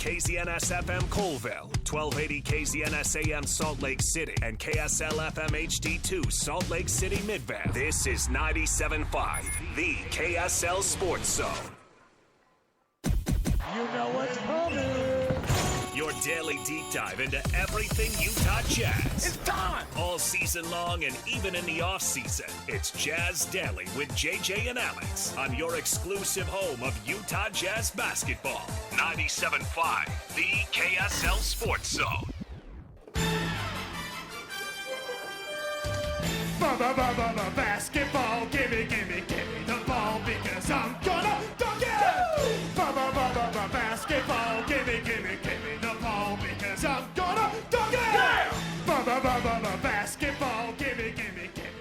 KZNS-FM Colville, 1280 KZNS-AM Salt Lake City, and KSL-FM HD2 Salt Lake City Midvale. This is 97.5, the KSL Sports Zone. You know what's coming. Your daily deep dive into everything Utah Jazz. It's time! All season long and even in the offseason, it's Jazz Daily with JJ and Alex on your exclusive home of Utah Jazz basketball. 97.5, the KSL Sports Zone. Basketball, gimme the ball because I'm gonna dunk it! Basketball, gimme the ball because I'm gonna dunk it! Yeah! Basketball, gimme.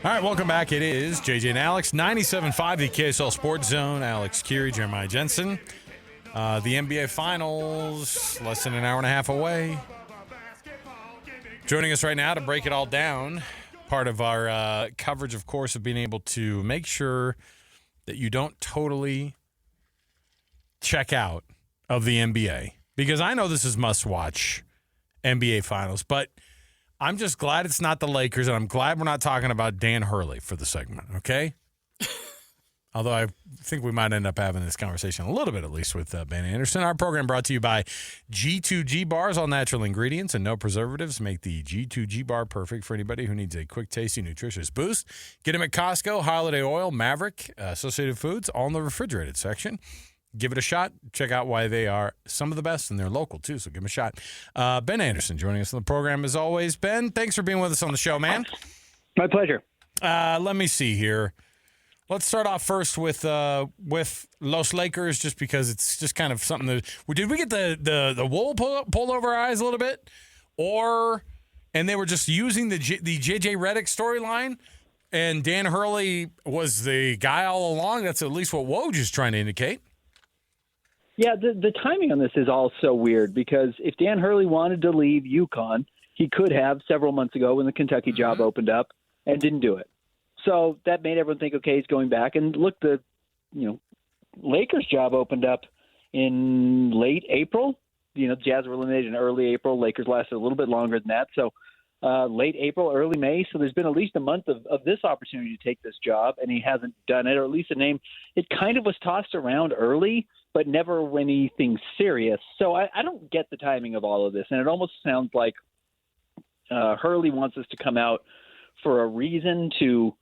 All right, welcome back. It is JJ and Alex, 97.5, the KSL Sports Zone. Alex Curie, Jeremiah Jensen. The NBA Finals, less than an hour and a half away. Joining us right now to break it all down, part of our coverage, of course, of being able to make sure that you don't totally check out of the NBA. Because I know this is must-watch NBA Finals, but I'm just glad it's not the Lakers, and I'm glad we're not talking about Dan Hurley for the segment, okay? Although I think we might end up having this conversation a little bit, at least, with Ben Anderson. Our program brought to you by G2G Bars. All natural ingredients and no preservatives make the G2G Bar perfect for anybody who needs a quick, tasty, nutritious boost. Get them at Costco, Holiday Oil, Maverick, Associated Foods, all in the refrigerated section. Give it a shot. Check out why they are some of the best, and they're local, too, so give them a shot. Ben Anderson joining us on the program as always. Ben, thanks for being with us on the show, man. My pleasure. Let me see here. Let's start off first with Los Lakers, just because it's just kind of something that – did we get the wool pulled over our eyes a little bit? And they were just using the J.J. Redick storyline, and Dan Hurley was the guy all along? That's at least what Woj is trying to indicate. Yeah, the timing on this is all so weird because if Dan Hurley wanted to leave UConn, he could have several months ago when the Kentucky job opened up and didn't do it. So that made everyone think, okay, he's going back. And look, the Lakers job opened up in late April. Jazz were eliminated in early April. Lakers lasted a little bit longer than that. So late April, early May. So there's been at least a month of this opportunity to take this job, and he hasn't done it, or at least a name. It kind of was tossed around early, but never anything serious. So I don't get the timing of all of this. And it almost sounds like Hurley wants us to come out for a reason to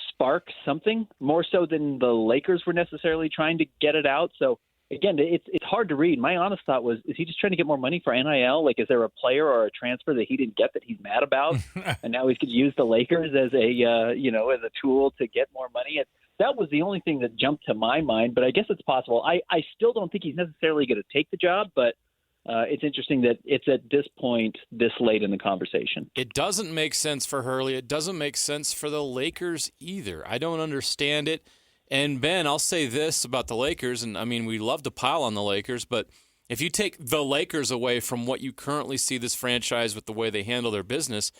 spark something more so than the Lakers were necessarily trying to get it out. So again, it's hard to read. My honest thought was, is he just trying to get more money for NIL? Like, is there a player or a transfer that he didn't get that he's mad about? And now he's going to use the Lakers as as a tool to get more money. That was the only thing that jumped to my mind, but I guess it's possible. I still don't think he's necessarily going to take the job, but it's interesting that it's at this point this late in the conversation. It doesn't make sense for Hurley. It doesn't make sense for the Lakers either. I don't understand it. And, Ben, I'll say this about the Lakers, and, I mean, we love to pile on the Lakers, but if you take the Lakers away from what you currently see this franchise with the way they handle their business,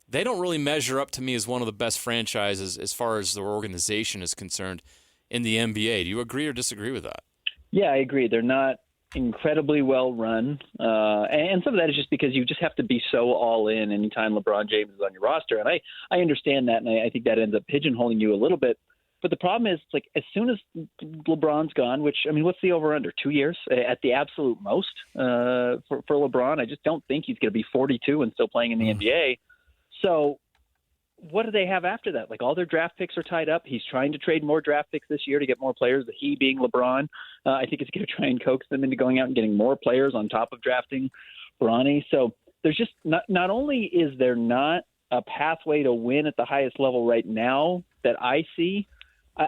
they don't really measure up to me as one of the best franchises as far as their organization is concerned in the NBA. Do you agree or disagree with that? Yeah, I agree. They're not incredibly well run, and some of that is just because you just have to be so all in anytime LeBron James is on your roster, and I understand that, and I think that ends up pigeonholing you a little bit. But the problem is, like, as soon as LeBron's gone, which, I mean, what's the over-under? 2 years at the absolute most for LeBron? I just don't think he's going to be 42 and still playing in the NBA. So what do they have after that? Like, all their draft picks are tied up. He's trying to trade more draft picks this year to get more players, he being LeBron. I think it's going to try and coax them into going out and getting more players on top of drafting Bronny. So there's just not only is there not a pathway to win at the highest level right now that I see,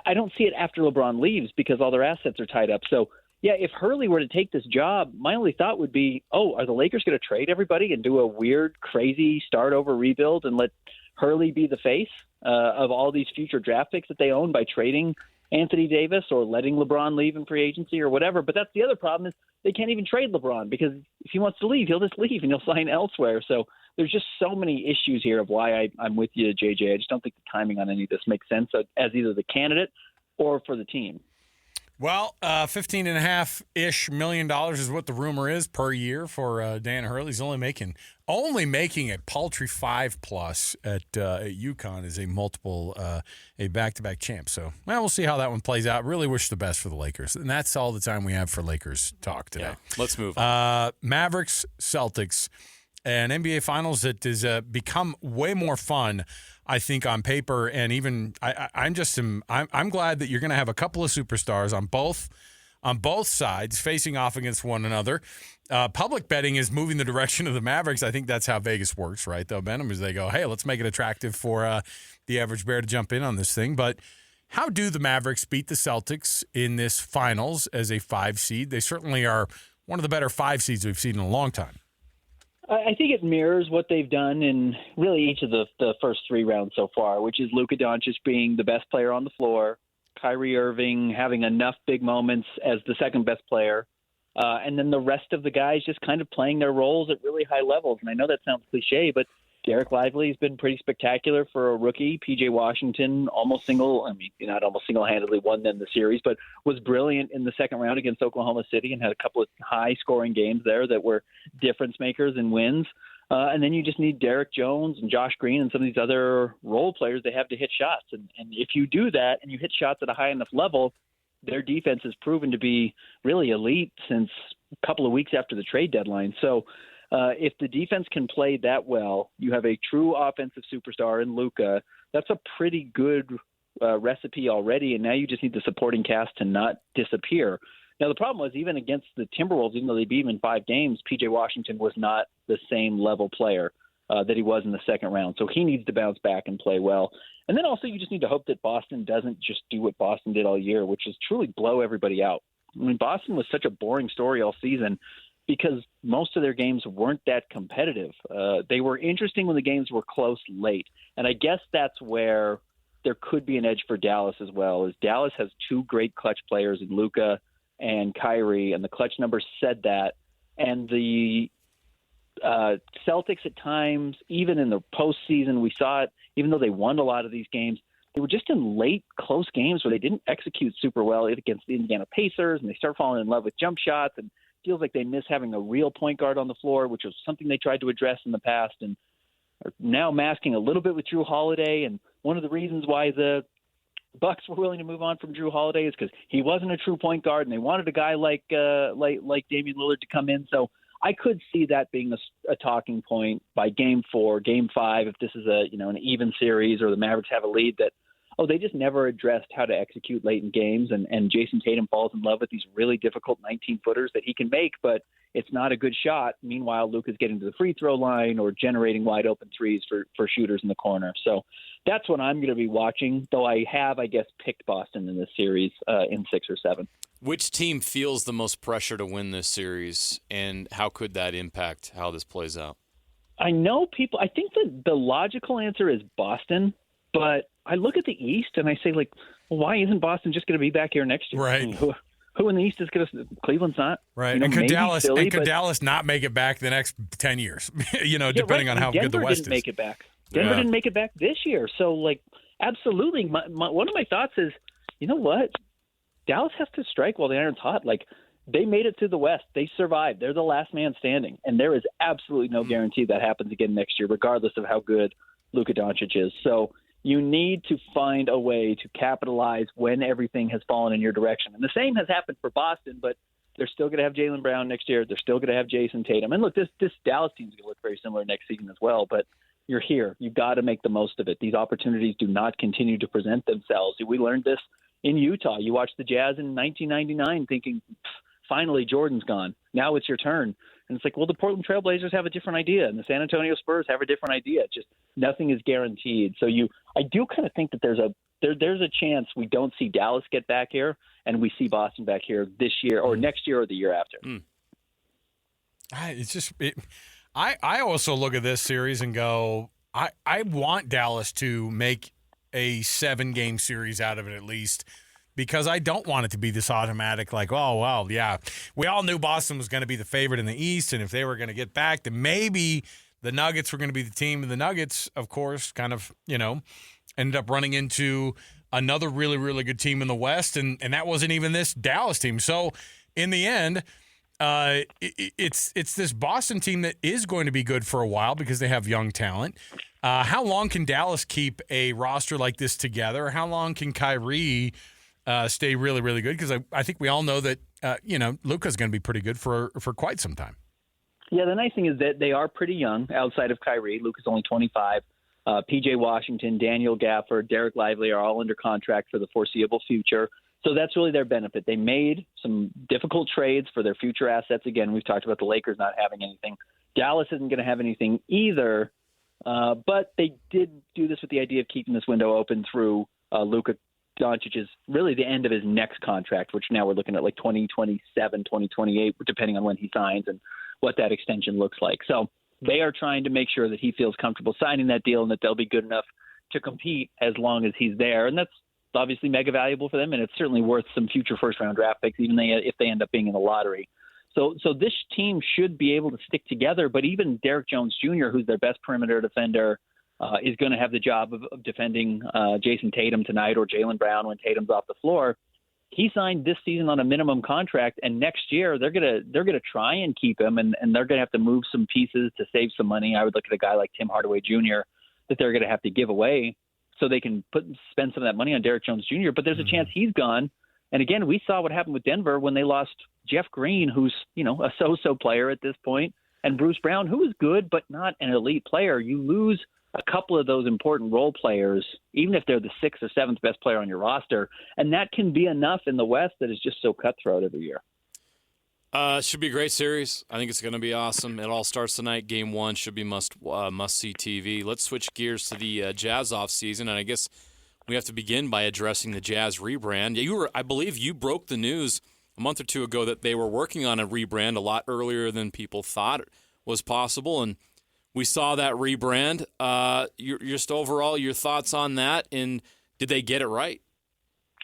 I don't see it after LeBron leaves because all their assets are tied up. So, yeah, if Hurley were to take this job, my only thought would be, are the Lakers going to trade everybody and do a weird, crazy start-over rebuild and let Hurley be the face of all these future draft picks that they own by trading Anthony Davis or letting LeBron leave in free agency or whatever? But that's the other problem is they can't even trade LeBron because if he wants to leave, he'll just leave and he'll sign elsewhere. So there's just so many issues here of why I'm with you, JJ. I just don't think the timing on any of this makes sense as either the candidate or for the team. Well, $15.5-ish million is what the rumor is per year for Dan Hurley. He's only making a paltry 5+ at UConn as a back-to-back champ. So, well, we'll see how that one plays out. Really wish the best for the Lakers, and that's all the time we have for Lakers talk today. Yeah, let's move on. Mavericks, Celtics, an NBA Finals that has become way more fun, I think, on paper, and even I'm glad that you're going to have a couple of superstars on both sides facing off against one another. Public betting is moving the direction of the Mavericks. I think that's how Vegas works, right? Though, Ben, as they go, hey, let's make it attractive for the average bear to jump in on this thing. But how do the Mavericks beat the Celtics in this Finals as a 5 seed? They certainly are one of the better 5 seeds we've seen in a long time. I think it mirrors what they've done in really each of the first 3 rounds so far, which is Luka Doncic being the best player on the floor, Kyrie Irving having enough big moments as the second best player, and then the rest of the guys just kind of playing their roles at really high levels. And I know that sounds cliche, but Derek Lively's been pretty spectacular for a rookie. P.J. Washington not almost single-handedly won them the series, but was brilliant in the second round against Oklahoma City and had a couple of high-scoring games there that were difference makers and wins. And then you just need Derek Jones and Josh Green and some of these other role players they have to hit shots. And if you do that and you hit shots at a high enough level, their defense has proven to be really elite since a couple of weeks after the trade deadline. So if the defense can play that well, you have a true offensive superstar in Luka. That's a pretty good recipe already, and now you just need the supporting cast to not disappear. Now, the problem was even against the Timberwolves, even though they beat them in 5 games, P.J. Washington was not the same level player that he was in the second round. So he needs to bounce back and play well. And then also you just need to hope that Boston doesn't just do what Boston did all year, which is truly blow everybody out. I mean, Boston was such a boring story all season because most of their games weren't that competitive. They were interesting when the games were close late. And I guess that's where there could be an edge for Dallas as well, is Dallas has 2 great clutch players in Luka and Kyrie, and the clutch numbers said that. And the Celtics at times, even in the postseason, we saw it, even though they won a lot of these games, they were just in late, close games where they didn't execute super well against the Indiana Pacers, and they start falling in love with jump shots, and it feels like they miss having a real point guard on the floor, which was something they tried to address in the past, and are now masking a little bit with Drew Holiday. And one of the reasons why the Bucks were willing to move on from Drew Holiday is because he wasn't a true point guard, and they wanted a guy like Damian Lillard to come in. So I could see that being a talking point by Game 4, Game 5, if this is an even series or the Mavericks have a lead, that they just never addressed how to execute late in games, and Jason Tatum falls in love with these really difficult 19-footers that he can make, but it's not a good shot. Meanwhile, Luka's getting to the free throw line or generating wide open threes for shooters in the corner. So that's what I'm going to be watching, though I have, I guess, picked Boston in this series in 6 or 7. Which team feels the most pressure to win this series, and how could that impact how this plays out? I know I think the logical answer is Boston, but I look at the East and I say, well, why isn't Boston just going to be back here next year? Right. I mean, who in the East is going to – Cleveland's not. Right. And could Dallas not make it back the next 10 years, depending on how good the West is? Denver didn't make it back. Denver didn't make it back this year. So, absolutely. One of my thoughts is, you know what? Dallas has to strike while the iron's hot. They made it to the West. They survived. They're the last man standing. And there is absolutely no guarantee that happens again next year, regardless of how good Luka Doncic is. So you need to find a way to capitalize when everything has fallen in your direction. And the same has happened for Boston, but they're still going to have Jaylen Brown next year. They're still going to have Jason Tatum. And look, this Dallas team's going to look very similar next season as well, but you're here. You've got to make the most of it. These opportunities do not continue to present themselves. We learned this in Utah. You watched the Jazz in 1999 thinking, finally, Jordan's gone. Now it's your turn. And it's the Portland Trailblazers have a different idea, and the San Antonio Spurs have a different idea. Just nothing is guaranteed. So I do kind of think that there's a chance we don't see Dallas get back here, and we see Boston back here this year or next year or the year after. I also look at this series and go, I want Dallas to make a 7-game series out of it at least, because I don't want it to be this automatic, we all knew Boston was going to be the favorite in the East, and if they were going to get back, then maybe the Nuggets were going to be the team. And the Nuggets, of course, kind of, ended up running into another really, really good team in the West, and that wasn't even this Dallas team. So in the end, it's this Boston team that is going to be good for a while because they have young talent. How long can Dallas keep a roster like this together? How long can Kyrie stay really, really good? Because I think we all know that, Luka's going to be pretty good for quite some time. Yeah, the nice thing is that they are pretty young outside of Kyrie. Luka's only 25. P.J. Washington, Daniel Gafford, Derek Lively are all under contract for the foreseeable future. So that's really their benefit. They made some difficult trades for their future assets. Again, we've talked about the Lakers not having anything. Dallas isn't going to have anything either. But they did do this with the idea of keeping this window open through Luka Doncic's really the end of his next contract, which now we're looking at like 2027, 2028, depending on when he signs and what that extension looks like. So they are trying to make sure that he feels comfortable signing that deal and that they'll be good enough to compete as long as he's there. And that's obviously mega valuable for them, and it's certainly worth some future first-round draft picks, even if they end up being in the lottery. So this team should be able to stick together, but even Derek Jones Jr., who's their best perimeter defender, is going to have the job of defending Jason Tatum tonight or Jaylen Brown when Tatum's off the floor. He signed this season on a minimum contract, and next year they're gonna try and keep him, and they're gonna have to move some pieces to save some money. I would look at a guy like Tim Hardaway Jr. that they're gonna have to give away so they can spend some of that money on Derek Jones Jr. But there's a chance he's gone. And again, we saw what happened with Denver when they lost Jeff Green, who's a so-so player at this point, and Bruce Brown, who is good but not an elite player. You lose a couple of those important role players, even if they're the sixth or seventh best player on your roster, and that can be enough in the West that is just so cutthroat every year. Should be a great series. I think it's going to be awesome. It all starts tonight. Game 1 should be must-see TV. Let's switch gears to the Jazz offseason, and I guess we have to begin by addressing the Jazz rebrand. I believe you broke the news a month or two ago that they were working on a rebrand a lot earlier than people thought was possible, and we saw that rebrand. Just overall, your thoughts on that, and did they get it right?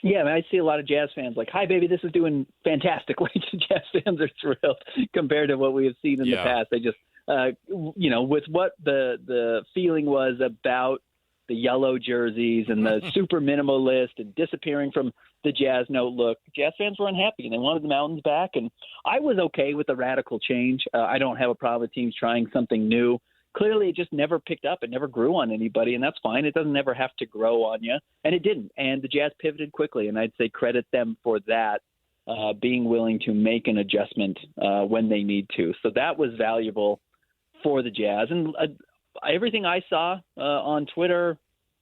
Yeah, I see a lot of Jazz fans like, hi, baby, this is doing fantastic. Like, Jazz fans are thrilled compared to what we have seen in the past. They just, with what the feeling was about the yellow jerseys and the super minimalist and disappearing from the Jazz note look, Jazz fans were unhappy and they wanted the mountains back. And I was okay with the radical change. I don't have a problem with teams trying something new. Clearly, it just never picked up. It never grew on anybody, and that's fine. It doesn't ever have to grow on you, and it didn't. And the Jazz pivoted quickly, and I'd say credit them for that, being willing to make an adjustment when they need to. So that was valuable for the Jazz. And everything I saw on Twitter,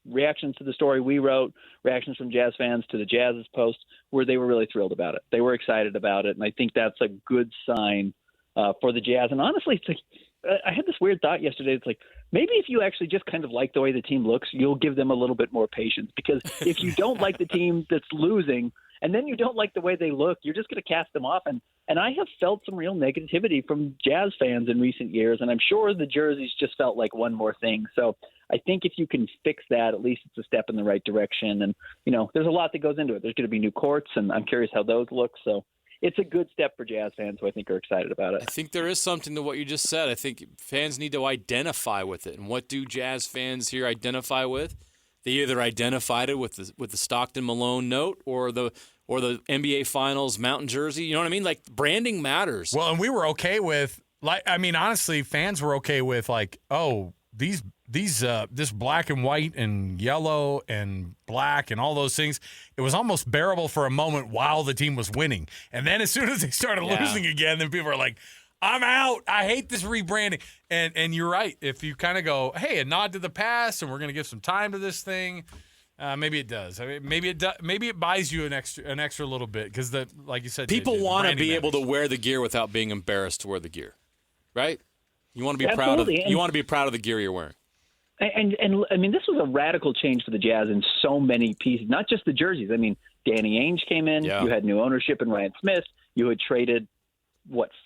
reactions to the story we wrote, reactions from Jazz fans to the Jazz's post, where they were really thrilled about it. They were excited about it, and I think that's a good sign for the Jazz. And honestly, it's like, I had this weird thought yesterday. It's like, maybe if you actually just kind of like the way the team looks, you'll give them a little bit more patience. Because if you don't like the team that's losing and then you don't like the way they look, you're just going to cast them off. And I have felt some real negativity from Jazz fans in recent years, and I'm sure the jerseys just felt like one more thing. So I think if you can fix that, at least it's a step in the right direction. And, there's a lot that goes into it. There's going to be new courts, and I'm curious how those look. So it's a good step for Jazz fans who I think are excited about it. I think there is something to what you just said. I think fans need to identify with it. And what do Jazz fans here identify with? They either identified it with the Stockton Malone note or the NBA Finals mountain jersey. You know what I mean? Like, branding matters. Well, and we were okay with, honestly, fans were okay with, this black and white and yellow and black and all those things. It was almost bearable for a moment while the team was winning. And then as soon as they started losing again, then people are like, I'm out. I hate this rebranding. And you're right. If you kind of go, hey, a nod to the past and we're going to give some time to this thing, maybe it does. I mean, maybe it buys you an extra little bit because, like you said, people want to be able to wear the gear without being embarrassed to wear the gear, right? You want to be proud of. You want to be proud of the gear you're wearing. And I mean, this was a radical change for the Jazz in so many pieces, not just the jerseys. I mean, Danny Ainge came in. Yeah. You had new ownership in Ryan Smith. You had traded,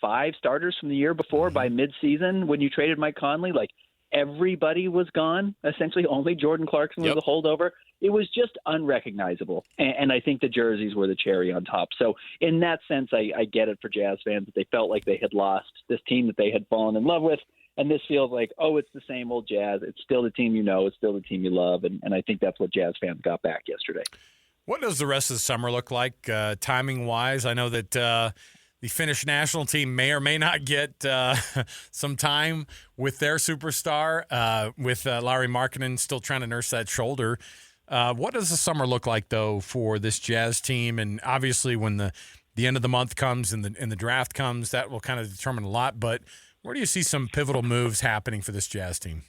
5 starters from the year before by midseason when you traded Mike Conley? Like, everybody was gone, essentially. Only Jordan Clarkson was a holdover. It was just unrecognizable. And I think the jerseys were the cherry on top. So in that sense, I get it for Jazz fans that they felt like they had lost this team that they had fallen in love with. And this feels like, oh, it's the same old Jazz. It's still the team you know. It's still the team you love. And I think that's what Jazz fans got back yesterday. What does the rest of the summer look like timing-wise? I know that the Finnish national team may or may not get some time with their superstar, with Lauri Markkanen still trying to nurse that shoulder. What does the summer look like, though, for this Jazz team? And obviously when the end of the month comes and the draft comes, that will kind of determine a lot. But where do you see some pivotal moves happening for this Jazz team?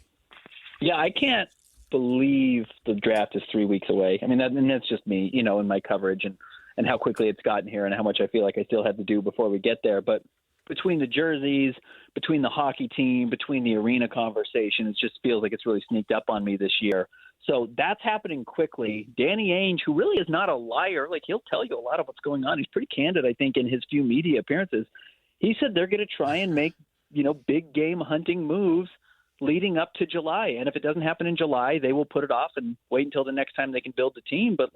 Yeah, I can't believe the draft is 3 weeks away. I mean, that's just me, in my coverage and how quickly it's gotten here and how much I feel like I still have to do before we get there. But between the jerseys, between the hockey team, between the arena conversation, it just feels like it's really sneaked up on me this year. So that's happening quickly. Danny Ainge, who really is not a liar, like he'll tell you a lot of what's going on. He's pretty candid, I think, in his few media appearances. He said they're going to try and make, big game hunting moves leading up to July. And if it doesn't happen in July, they will put it off and wait until the next time they can build the team. But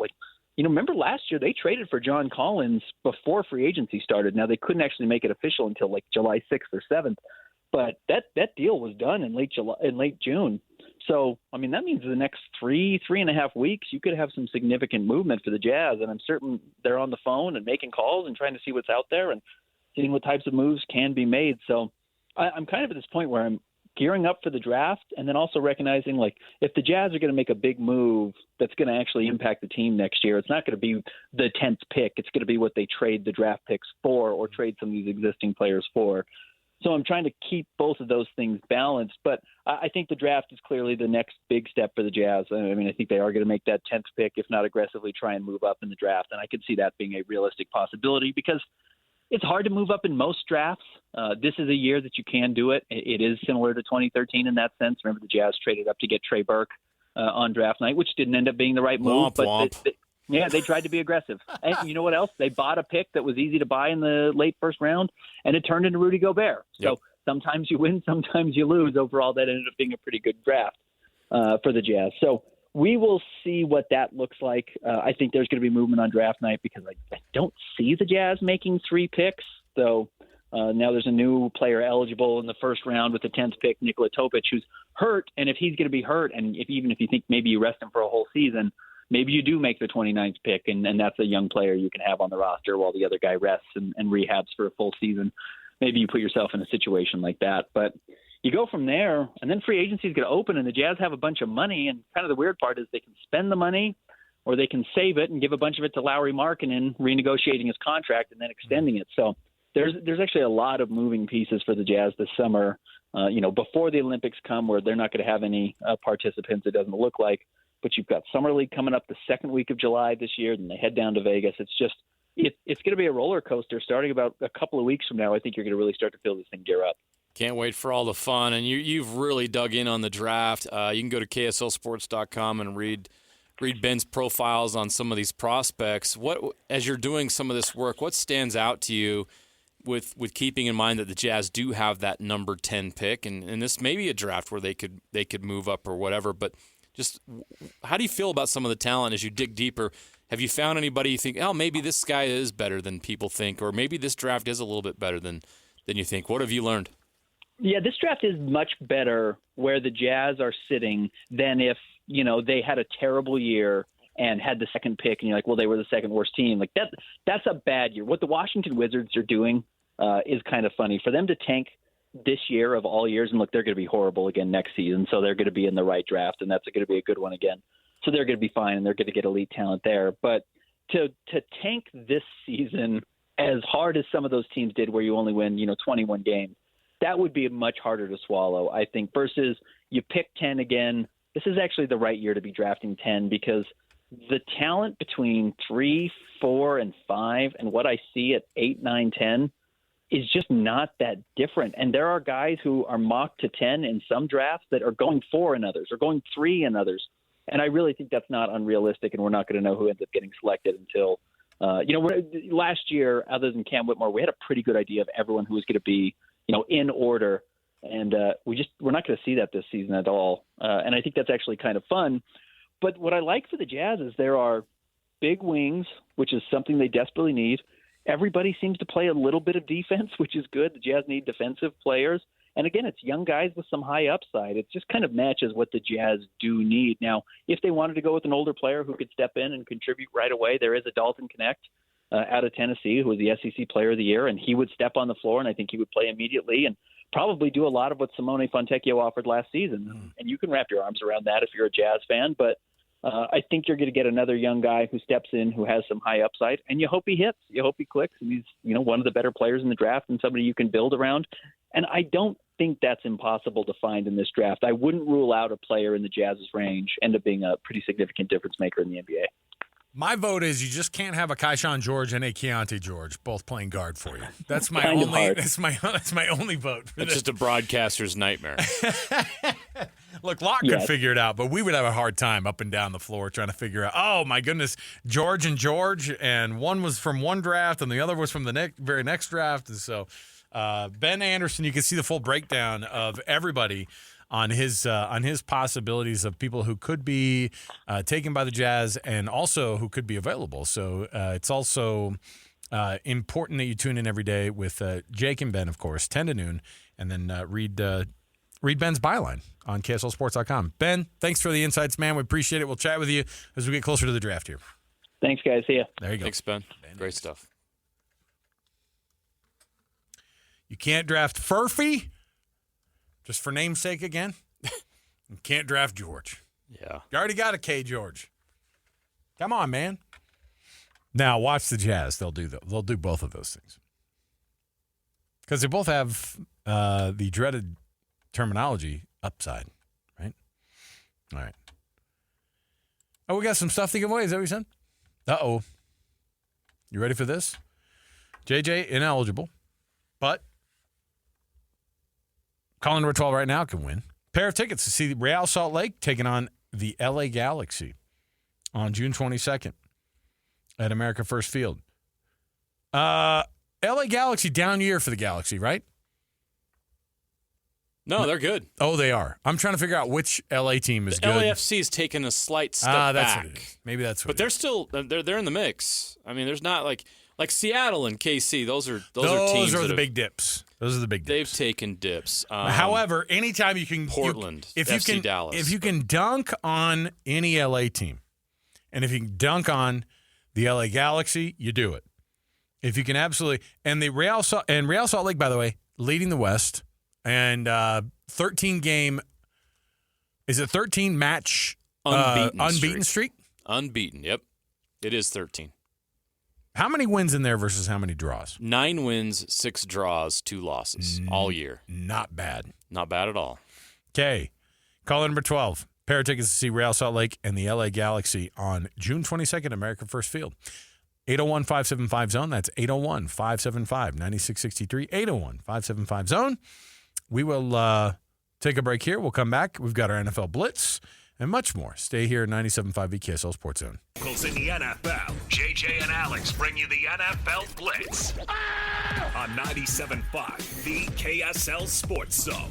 remember last year they traded for John Collins before free agency started. Now they couldn't actually make it official until like July 6th or 7th, but that deal was done in late June. So, I mean, that means the next 3.5 weeks, you could have some significant movement for the Jazz. And I'm certain they're on the phone and making calls and trying to see what's out there and seeing what types of moves can be made. So I'm kind of at this point where I'm gearing up for the draft and then also recognizing, like, if the Jazz are going to make a big move that's going to actually impact the team next year, it's not going to be the 10th pick. It's going to be what they trade the draft picks for or trade some of these existing players for. So I'm trying to keep both of those things balanced. But I think the draft is clearly the next big step for the Jazz. I mean, I think they are going to make that 10th pick, if not aggressively try and move up in the draft. And I could see that being a realistic possibility because it's hard to move up in most drafts. This is a year that you can do it. It is similar to 2013 in that sense. Remember, the Jazz traded up to get Trey Burke on draft night, which didn't end up being the right move. They tried to be aggressive. And you know what else? They bought a pick that was easy to buy in the late first round, and it turned into Rudy Gobert. So sometimes you win, sometimes you lose. Overall, that ended up being a pretty good draft for the Jazz. So we will see what that looks like. I think there's going to be movement on draft night because I don't see the Jazz making 3 picks. So now there's a new player eligible in the first round with the 10th pick, Nikola Topic, who's hurt. And if he's going to be hurt, and even if you think maybe you rest him for a whole season, maybe you do make the 29th pick, and that's a young player you can have on the roster while the other guy rests and rehabs for a full season. Maybe you put yourself in a situation like that. But you go from there, and then free agency is going to open, and the Jazz have a bunch of money. And kind of the weird part is they can spend the money, or they can save it and give a bunch of it to Lauri Markkanen, renegotiating his contract and then extending it. So there's actually a lot of moving pieces for the Jazz this summer. Before the Olympics come, where they're not going to have any participants, it doesn't look like. But you've got Summer League coming up the second week of July this year, then they head down to Vegas. It's going to be a roller coaster starting about a couple of weeks from now. I think you're going to really start to feel this thing gear up. Can't wait for all the fun. And you've really dug in on the draft. You can go to KSLSports.com and read Ben's profiles on some of these prospects. As you're doing some of this work, what stands out to you with keeping in mind that the Jazz do have that number 10 pick, and this may be a draft where they could move up or whatever, but just how do you feel about some of the talent as you dig deeper? Have you found anybody you think, oh, maybe this guy is better than people think, or maybe this draft is a little bit better than you think? What have you learned? Yeah, this draft is much better where the Jazz are sitting than if, they had a terrible year and had the second pick and you're like, well, they were the second worst team. Like that's a bad year. What the Washington Wizards are doing is kind of funny. For them to tank this year of all years, and look, they're going to be horrible again next season, so they're going to be in the right draft, and that's going to be a good one again. So they're going to be fine, and they're going to get elite talent there. But to tank this season as hard as some of those teams did where you only win, 21 games, that would be much harder to swallow, I think, versus you pick 10 again. This is actually the right year to be drafting 10 because the talent between 3, 4, and 5 and what I see at 8, 9, 10 is just not that different. And there are guys who are mocked to 10 in some drafts that are going 4 in others or going 3 in others. And I really think that's not unrealistic, and we're not going to know who ends up getting selected until, last year, other than Cam Whitmore, we had a pretty good idea of everyone who was going to be, in order. And we're not going to see that this season at all. And I think that's actually kind of fun. But what I like for the Jazz is there are big wings, which is something they desperately need. Everybody seems to play a little bit of defense, which is good. The Jazz need defensive players. And again, it's young guys with some high upside. It just kind of matches what the Jazz do need. Now, if they wanted to go with an older player who could step in and contribute right away, there is a Dalton Connect out of Tennessee who was the SEC Player of the Year, and he would step on the floor, and I think he would play immediately and probably do a lot of what Simone Fontecchio offered last season. And you can wrap your arms around that if you're a Jazz fan, but I think you're going to get another young guy who steps in, who has some high upside, and you hope he hits. You hope he clicks, and he's one of the better players in the draft and somebody you can build around. And I don't think that's impossible to find in this draft. I wouldn't rule out a player in the Jazz's range end up being a pretty significant difference maker in the NBA. My vote is you just can't have a Keyshawn George and a Keontae George both playing guard for you. That's my only. That's my only vote. It's just a broadcaster's nightmare. Look, Locke could figure it out, but we would have a hard time up and down the floor trying to figure out. Oh my goodness, George, and one was from one draft and the other was from the very next draft. And so, Ben Anderson, you can see the full breakdown of everybody on his possibilities of people who could be taken by the Jazz and also who could be available. So it's also important that you tune in every day with Jake and Ben, of course, 10 to noon, and then read Ben's byline on KSLSports.com. Ben, thanks for the insights, man. We appreciate it. We'll chat with you as we get closer to the draft here. Thanks, guys. See ya. There you go. Thanks, Ben. Great stuff. You can't draft Furphy, just for namesake again. You can't draft George. Yeah. You already got a K George. Come on, man. Now watch the Jazz. They'll do both of those things because they both have the dreaded terminology upside, right? All right. Oh, we got some stuff to give away. Is that what you said? Uh-oh. You ready for this? JJ, ineligible, but calling number 12 right now can win. Pair of tickets to see Real Salt Lake taking on the LA Galaxy on June 22nd at America First Field. LA Galaxy, down year for the Galaxy, right? No, they're good. Oh, they are. I'm trying to figure out which LA team is good. LAFC's taken a slight step that's back. what it is. Maybe that's what But they're still they're in the mix. I mean, there's not like Seattle and KC. Those are teams. Those are the big dips. Those are the big dips. They've taken dips. However, anytime you can Portland, FC Dallas. If you can dunk on any LA team, and if you can dunk on the LA Galaxy, you do it. If you can absolutely, and Real Salt Lake, by the way, leading the West, and 13 game. Is it 13 match unbeaten streak? Unbeaten. Yep, it is 13. How many wins in there versus how many draws? 9 wins, 6 draws, 2 losses all year. Not bad. Not bad at all. Okay. Caller number 12. Pair of tickets to see Real Salt Lake and the LA Galaxy on June 22nd, America First Field. 801-575-ZONE. That's 801-575-9663. 801-575-ZONE. We will take a break here. We'll come back. We've got our NFL Blitz and much more. Stay here at 97.5 KSL Sports Zone. In the NFL, JJ and Alex bring you the NFL Blitz on 97.5, the KSL Sports Zone.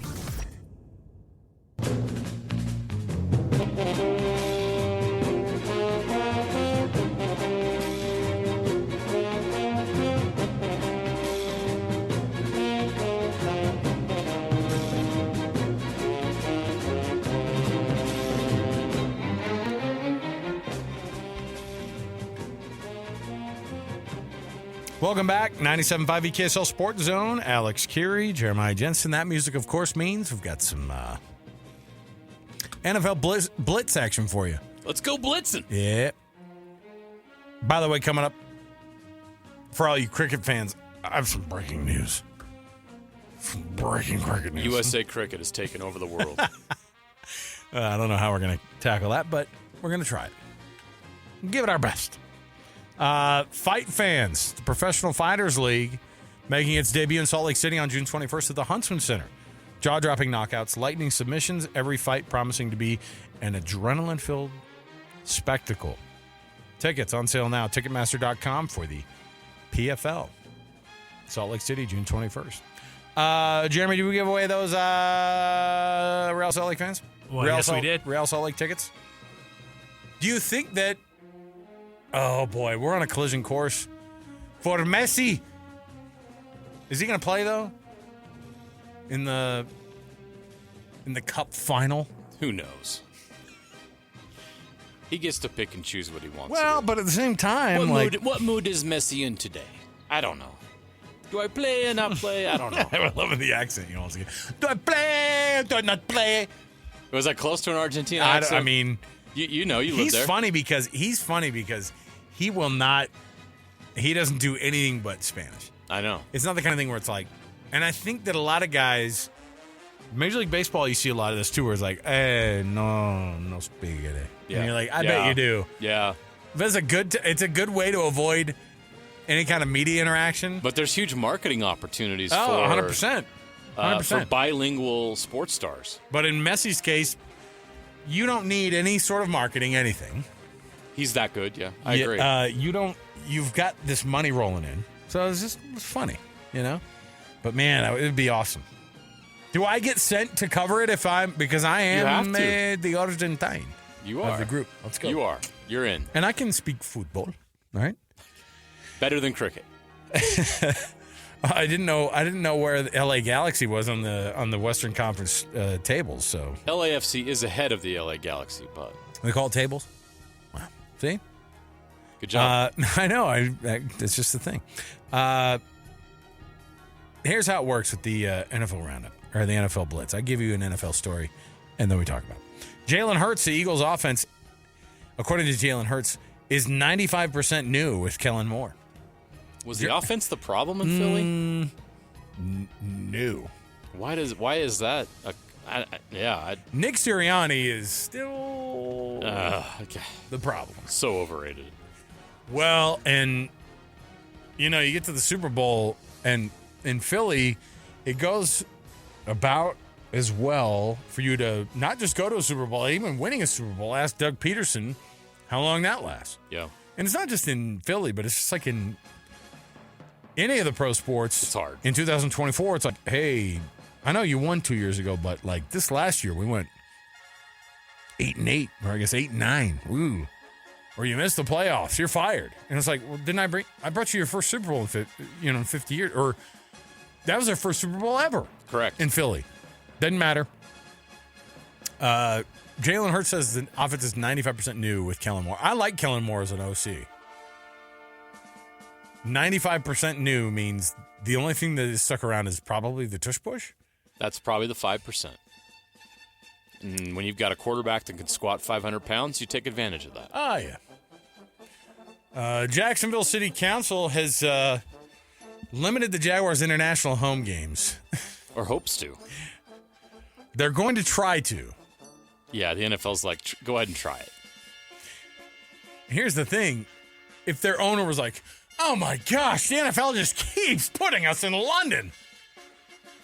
Welcome back. 97.5 KSL Sports Zone. Alex Curie, Jeremiah Jensen. That music, of course, means we've got some NFL Blitz action for you. Let's go blitzing. Yeah. By the way, coming up, for all you cricket fans, I have some breaking news. Some breaking cricket news. USA Cricket has taken over the world. I don't know how we're going to tackle that, but we're going to try it. Give it our best. Fight fans, the Professional Fighters League, making its debut in Salt Lake City on June 21st at the Huntsman Center. Jaw-dropping knockouts, lightning submissions, every fight promising to be an adrenaline-filled spectacle. Tickets on sale now, Ticketmaster.com for the PFL. Salt Lake City, June 21st. Jeremy, did we give away those Real Salt Lake fans? Well, yes, we did. Real Salt Lake tickets? Do you think that... Oh, boy, we're on a collision course for Messi. Is he going to play, though? in the Cup final? Who knows? He gets to pick and choose what he wants. Well, to do. but at the same time, What mood is Messi in today? I don't know. Do I play or not play? I don't know. I'm loving the accent. You know, do I play or do I not play? Was that close to an Argentina accent? I mean, you know, you live there. He's funny because he will not. He doesn't do anything but Spanish. I know. It's not the kind of thing where it's like, and I think that a lot of guys, Major League Baseball, you see a lot of this too, where it's like, no speak it. Yeah. And you're like, I bet you do. Yeah. But it's a good way to avoid any kind of media interaction. But there's huge marketing opportunities 100%. 100%. For bilingual sports stars. But in Messi's case, you don't need any sort of marketing, anything. He's that good, yeah. I agree. You've got this money rolling in. So it's funny, you know? But man, it would be awesome. Do I get sent to cover it because I am the Argentine you are. of the group? Let's go. You are. You're in. And I can speak football, all right? Better than cricket. I didn't know where the LA Galaxy was on the Western Conference tables. So LAFC is ahead of the LA Galaxy, but they call it tables. Wow, see, good job. I know. It's just the thing. Here's how it works with the NFL Roundup or the NFL Blitz. I give you an NFL story, and then we talk about it. Jalen Hurts, the Eagles' offense, according to Jalen Hurts, is 95% new with Kellen Moore. Was the offense the problem in Philly? New. Why is that? Nick Sirianni is still the problem. So overrated. Well, and you get to the Super Bowl, and in Philly, it goes about as well for you to not just go to a Super Bowl, even winning a Super Bowl. Ask Doug Peterson how long that lasts. Yeah. And it's not just in Philly, but it's just like in any of the pro sports. It's hard. In 2024, it's like, hey, I know you won 2 years ago, but like this last year, we went 8-8, or I guess 8-9. Woo. Or you missed the playoffs, you're fired. And it's like, well, I brought you your first Super Bowl in 50 years, or that was their first Super Bowl ever. Correct. In Philly. Doesn't matter. Jalen Hurts says the offense is 95% new with Kellen Moore. I like Kellen Moore as an OC. 95% new means the only thing that is stuck around is probably the tush push. That's probably the 5%. And when you've got a quarterback that can squat 500 pounds, you take advantage of that. Oh, yeah. Jacksonville City Council has limited the Jaguars' international home games. Or hopes to. They're going to try to. Yeah, the NFL's like, go ahead and try it. Here's the thing. If their owner was like, oh my gosh, the NFL just keeps putting us in London.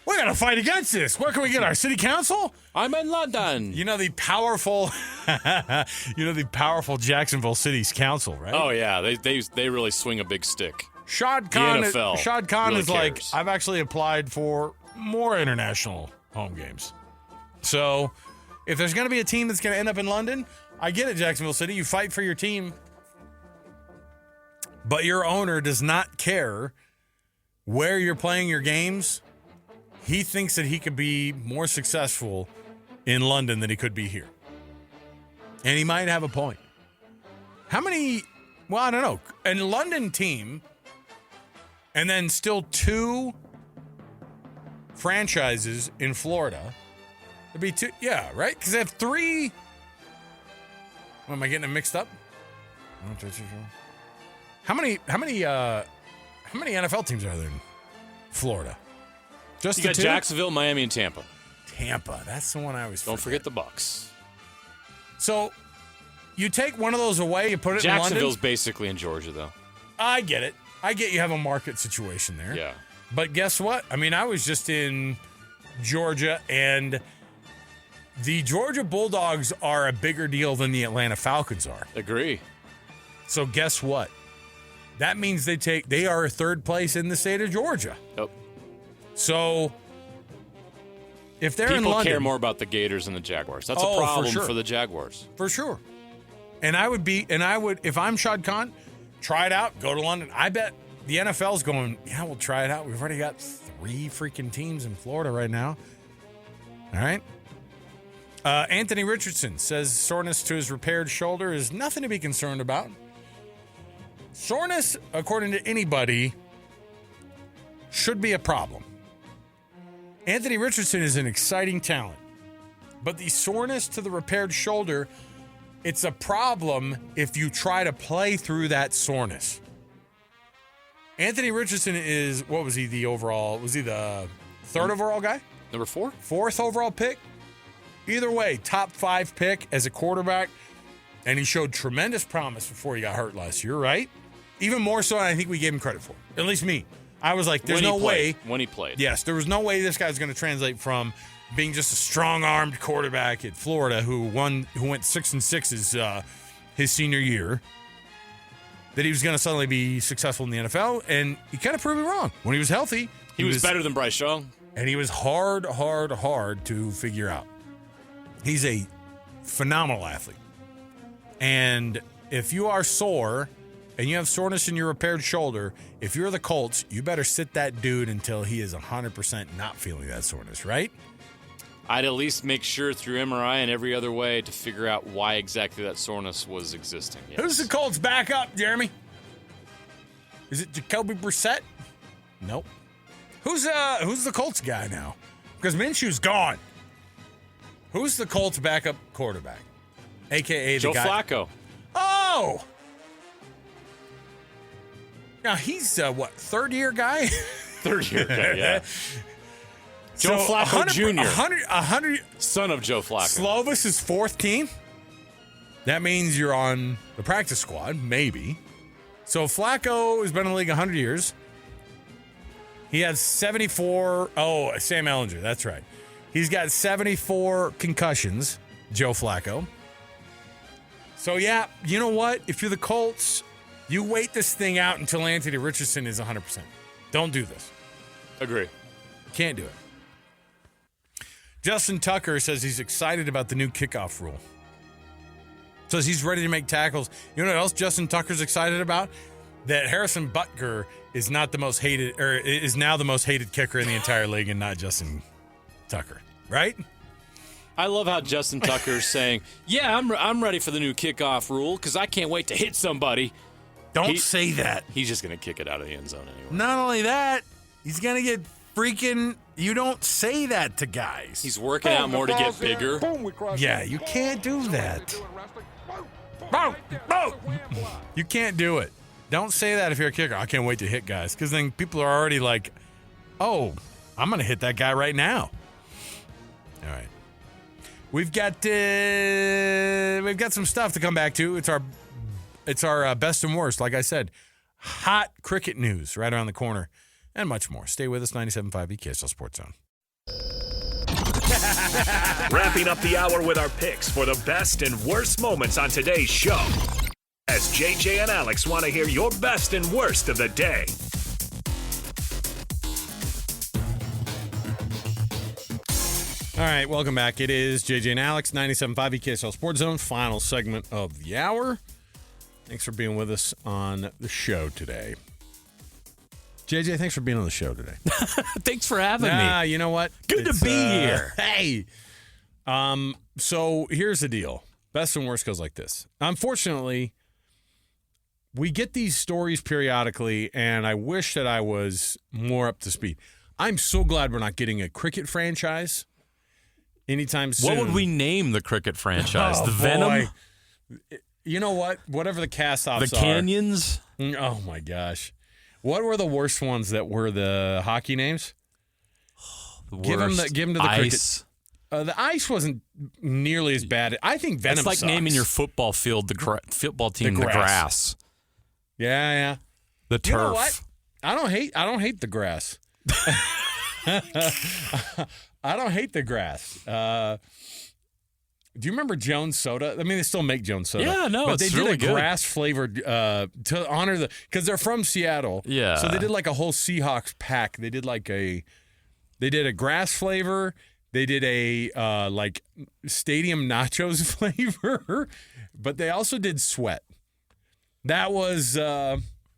We got to fight against this. Where can we get our city council? I'm in London. The powerful, the powerful Jacksonville City's council, right? Oh yeah, they really swing a big stick. Shad Khan really is like, I've actually applied for more international home games. So if there's going to be a team that's going to end up in London, I get it, Jacksonville City. You fight for your team. But your owner does not care where you're playing your games. He thinks that he could be more successful in London than he could be here. And he might have a point. How many, well, I don't know, a London team and then still 2 franchises in Florida. It'd be 2, yeah, right? Because they have 3. Am I getting them mixed up? How many NFL teams are there in Florida? Just you the got 2? Jacksonville, Miami, and Tampa. Tampa, that's the one I always Don't forget the Bucks. So you take one of those away, you put it in London. Jacksonville's basically in Georgia, though. I get it. I get you have a market situation there. Yeah. But guess what? I mean, I was just in Georgia, and the Georgia Bulldogs are a bigger deal than the Atlanta Falcons are. Agree. So guess what? That means they are 3rd place in the state of Georgia. Yep. So if they're in London, people care more about the Gators than the Jaguars. That's a problem for the Jaguars. For sure. And I would, if I'm Shad Khan, try it out, go to London. I bet the NFL's going, yeah, we'll try it out. We've already got 3 freaking teams in Florida right now. All right. Anthony Richardson says soreness to his repaired shoulder is nothing to be concerned about. Soreness, according to anybody, should be a problem. Anthony Richardson is an exciting talent, but the soreness to the repaired shoulder, it's a problem if you try to play through that soreness. Anthony Richardson is, what was he, the overall? Was he the 3rd overall guy? Number 4? 4th overall pick? Either way, top 5 pick as a quarterback, and he showed tremendous promise before he got hurt last year, right? Even more so than I think we gave him credit for. At least me. I was like, there's no way. When he played. Yes, there was no way this guy's going to translate from being just a strong-armed quarterback at Florida who went 6-6 his senior year, that he was going to suddenly be successful in the NFL, and he kind of proved me wrong. When he was healthy, He was better than Bryce Young. and he was hard to figure out. He's a phenomenal athlete. And if you are sore and you have soreness in your repaired shoulder, if you're the Colts, you better sit that dude until he is 100% not feeling that soreness, right? I'd at least make sure through MRI and every other way to figure out why exactly that soreness was existing. Yes. Who's the Colts backup, Jeremy? Is it Jacoby Brissett? Nope. Who's the Colts guy now? Because Minshew's gone. Who's the Colts backup quarterback? AKA the Joe guy. Flacco. Oh! Now he's what, 3rd-year guy? 3rd-year guy, yeah. Joe So, Flacco 100 Jr. 100 Son of Joe Flacco. Slovis is 4th team. That means you're on the practice squad, maybe. So Flacco has been in the league 100 years. He has 74. Oh, Sam Ellinger, that's right. He's got 74 concussions, Joe Flacco. So, yeah, you know what? If you're the Colts, you wait this thing out until Anthony Richardson is 100%. Don't do this. Agree. Can't do it. Justin Tucker says he's excited about the new kickoff rule. Says he's ready to make tackles. You know what else Justin Tucker's excited about? That Harrison Butker is not the most hated, or is now the most hated kicker in the entire league, and not Justin Tucker, right? I love how Justin Tucker's saying, "Yeah, I'm ready for the new kickoff rule because I can't wait to hit somebody." Don't say that. He's just going to kick it out of the end zone anyway. Not only that, he's going to get freaking. You don't say that to guys. He's working out more to get bigger. Yeah, you can't do that. Boom, boom. You can't do it. Don't say that if you're a kicker. I can't wait to hit guys, because then people are already like, "Oh, I'm going to hit that guy right now." All right, we've got some stuff to come back to. It's our best and worst. Like I said, hot cricket news right around the corner, and much more. Stay with us. 97.5 EKSL Sports Zone. Wrapping up the hour with our picks for the best and worst moments on today's show. As JJ and Alex want to hear your best and worst of the day. All right, welcome back. It is JJ and Alex, 97.5 EKSL Sports Zone, final segment of the hour. Thanks for being with us on the show today. JJ, thanks for being on the show today. Thanks for having me. You know what? Good to be here. Hey. So here's the deal. Best and worst goes like this. Unfortunately, we get these stories periodically, and I wish that I was more up to speed. I'm so glad we're not getting a cricket franchise anytime soon. What would we name the cricket franchise? Oh, the boy. Venom? You know what? Whatever the cast-offs The are. Canyons? Oh, my gosh. What were the worst ones that were the hockey names? The Give them worst. to the Ice. cricket. The ice wasn't nearly as bad. I think Venom It's like sucks. naming your football field, football team, The the grass. grass. Yeah. The turf. You know what? I don't hate the grass. I don't hate the grass. Do you remember Jones Soda? I mean, they still make Jones Soda. Yeah, no, but it's they really did a good. grass flavored to honor because they're from Seattle. Yeah. So they did like a whole Seahawks pack. They did a grass flavor. They did a like stadium nachos flavor, but they also did sweat. That was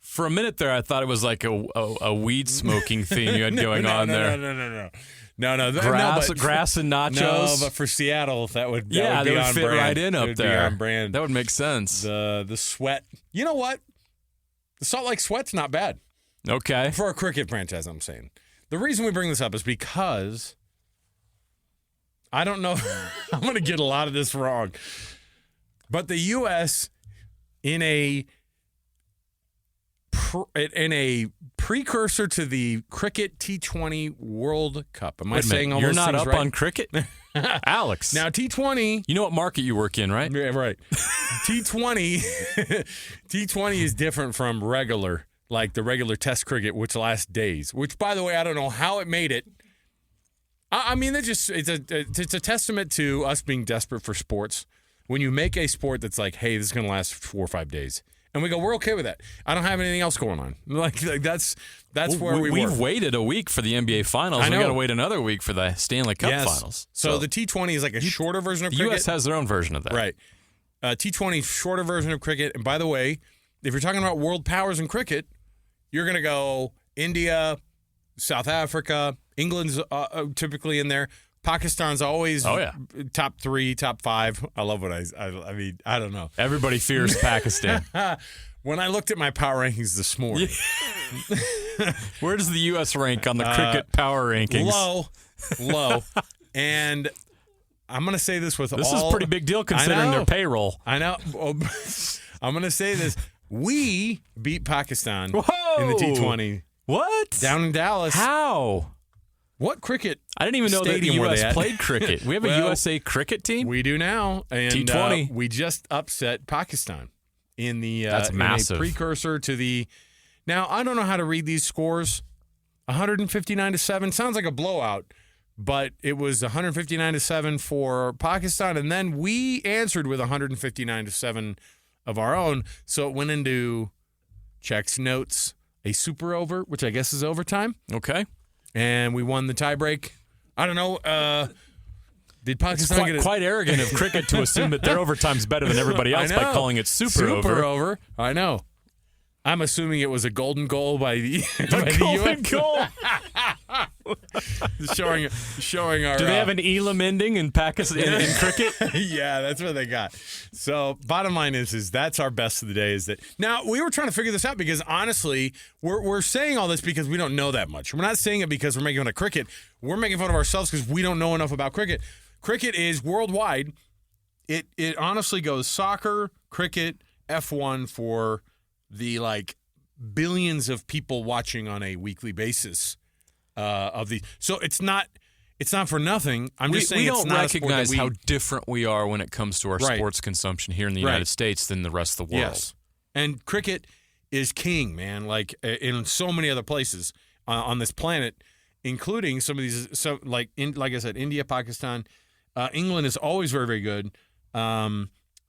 For a minute there, I thought it was like a weed smoking theme you had going on there. No. Grass and nachos. No, but for Seattle, that would be would on fit brand. right in up It would be there. on brand. That would make sense. The sweat. You know what? The Salt Lake Sweat's not bad Okay. for a cricket franchise. I'm saying the reason we bring this up is because I don't know. I'm going to get a lot of this wrong, but the U.S. in a precursor to the cricket T20 World Cup. Am I saying all You're those not things up right? on cricket? Alex. Now T20. You know what market you work in, right? Yeah, right. T20 is different from regular, like the regular test cricket, which lasts days. Which, by the way, I don't know how it made it. I mean, it's a testament to us being desperate for sports. When you make a sport that's like, hey, this is going to last 4 or 5 days. And we go, we're okay with that. I don't have anything else going on. Like that's where we've were. waited a week for the NBA Finals. I know. We got to wait another week for the Stanley Cup Yes. Finals. So the T20 is like a shorter version of cricket. U.S. has their own version of that. Right. T20 shorter version of cricket. And by the way, if you're talking about world powers in cricket, you're going to go India, South Africa, England's typically in there. Pakistan's always top 3, top 5. I love what I mean, I don't know. Everybody fears Pakistan. When I looked at my power rankings this morning. Where does the U.S. rank on the cricket power rankings? Low. And I'm going to say this with This is a pretty big deal considering their payroll. I know. I'm going to say this. We beat Pakistan Whoa! in the T20. What? Down in Dallas. How? What cricket? I didn't even know that the stadium were they U.S. at? played cricket. We have a USA cricket team? We do now. And T20. We just upset Pakistan in the That's in massive. a precursor to the. Now, I don't know how to read these scores. 159-7 sounds like a blowout, but it was 159-7 for Pakistan, and then we answered with 159-7 of our own. So it went into checks, notes, a super over, which I guess is overtime. Okay. And we won the tiebreak. I don't know. Did Pakistan get Quite arrogant of cricket to assume that their overtime's better than everybody else by calling it super over. I know. I'm assuming it was a golden goal by the, Golden US. goal. showing our. Do they have an Elam ending in Pakistan in cricket? Yeah, that's what they got. So, bottom line is that's our best of the day. Is that now we were trying to figure this out because honestly, we're saying all this because we don't know that much. We're not saying it because we're making fun of cricket. We're making fun of ourselves because we don't know enough about cricket. Cricket is worldwide. It honestly goes soccer, cricket, F1 for the billions of people watching on a weekly basis so it's not for nothing. I'm just saying we it's don't not recognize how different we are when it comes to our sports consumption here in the United States than the rest of the world. Yes. And cricket is king, man, like in so many other places on this planet, including some of these like I said, India, Pakistan, England is always very, very good.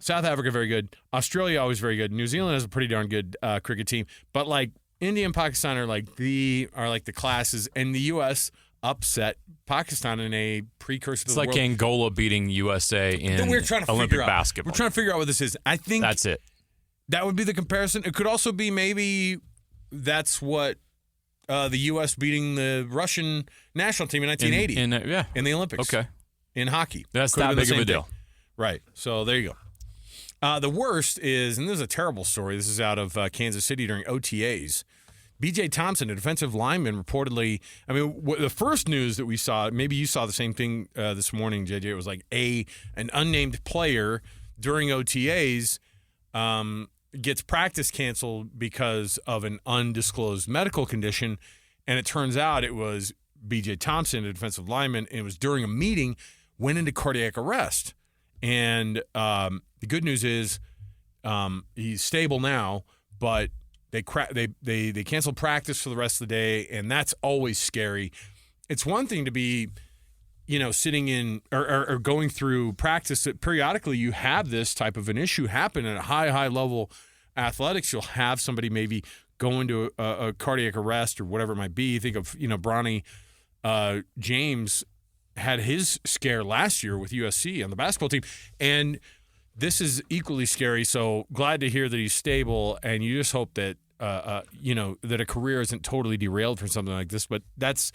South Africa, very good. Australia, always very good. New Zealand has a pretty darn good cricket team. But India and Pakistan are like the classes, and the U.S. upset Pakistan in a precursor to the world. It's like Angola beating USA in Olympic basketball. We're trying to figure out what this is. I think that's it. That would be the comparison. It could also be maybe that's what the U.S. beating the Russian national team in 1980 in the Olympics. Okay. In hockey. That's not big of a deal. Right. So there you go. The worst is, and this is a terrible story, this is out of Kansas City during OTAs. B.J. Thompson, a defensive lineman, reportedly, the first news that we saw, maybe you saw the same thing this morning, JJ, it was like an unnamed player during OTAs gets practice canceled because of an undisclosed medical condition, and it turns out it was B.J. Thompson, a defensive lineman, and it was during a meeting, went into cardiac arrest. And the good news is he's stable now, but they canceled practice for the rest of the day, and that's always scary. It's one thing to be, sitting in or going through practice that periodically you have this type of an issue happen at a high level athletics. You'll have somebody maybe go into a cardiac arrest or whatever it might be. Think of, Bronny James had his scare last year with USC on the basketball team, and this is equally scary. So glad to hear that he's stable, and you just hope that that a career isn't totally derailed for something like this, but that's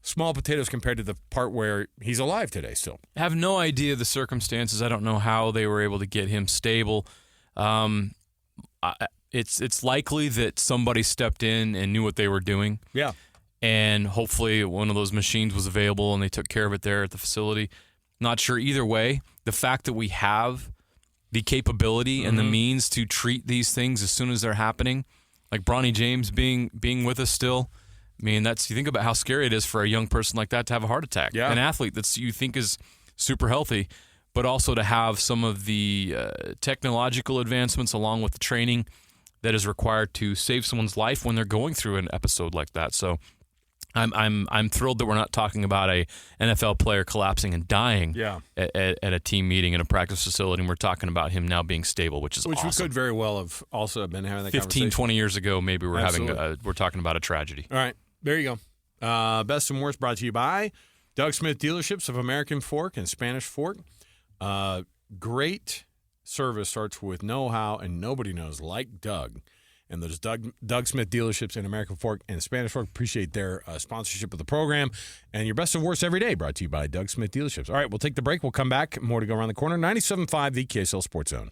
small potatoes compared to the part where he's alive today still. I have no idea the circumstances. I don't know how they were able to get him stable. It's likely that somebody stepped in and knew what they were doing. Yeah. And hopefully one of those machines was available and they took care of it there at the facility. Not sure either way. The fact that we have the capability and the means to treat these things as soon as they're happening, like Bronny James being with us still, I mean, you think about how scary it is for a young person like that to have a heart attack. Yeah. An athlete that you think is super healthy, but also to have some of the technological advancements along with the training that is required to save someone's life when they're going through an episode like that. So I'm thrilled that we're not talking about a NFL player collapsing and dying at a team meeting in a practice facility, and we're talking about him now being stable, which is awesome. We could very well have also been having that 15, 20 years ago, maybe we're talking about a tragedy. All right, there you go. Best and worst brought to you by Doug Smith Dealerships of American Fork and Spanish Fork. Great service starts with know-how, and nobody knows like Doug. And those Doug Smith Dealerships in American Fork and Spanish Fork appreciate their sponsorship of the program. And your best and worst every day brought to you by Doug Smith Dealerships. All right, we'll take the break. We'll come back. More to go around the corner. 97.5, the KSL Sports Zone.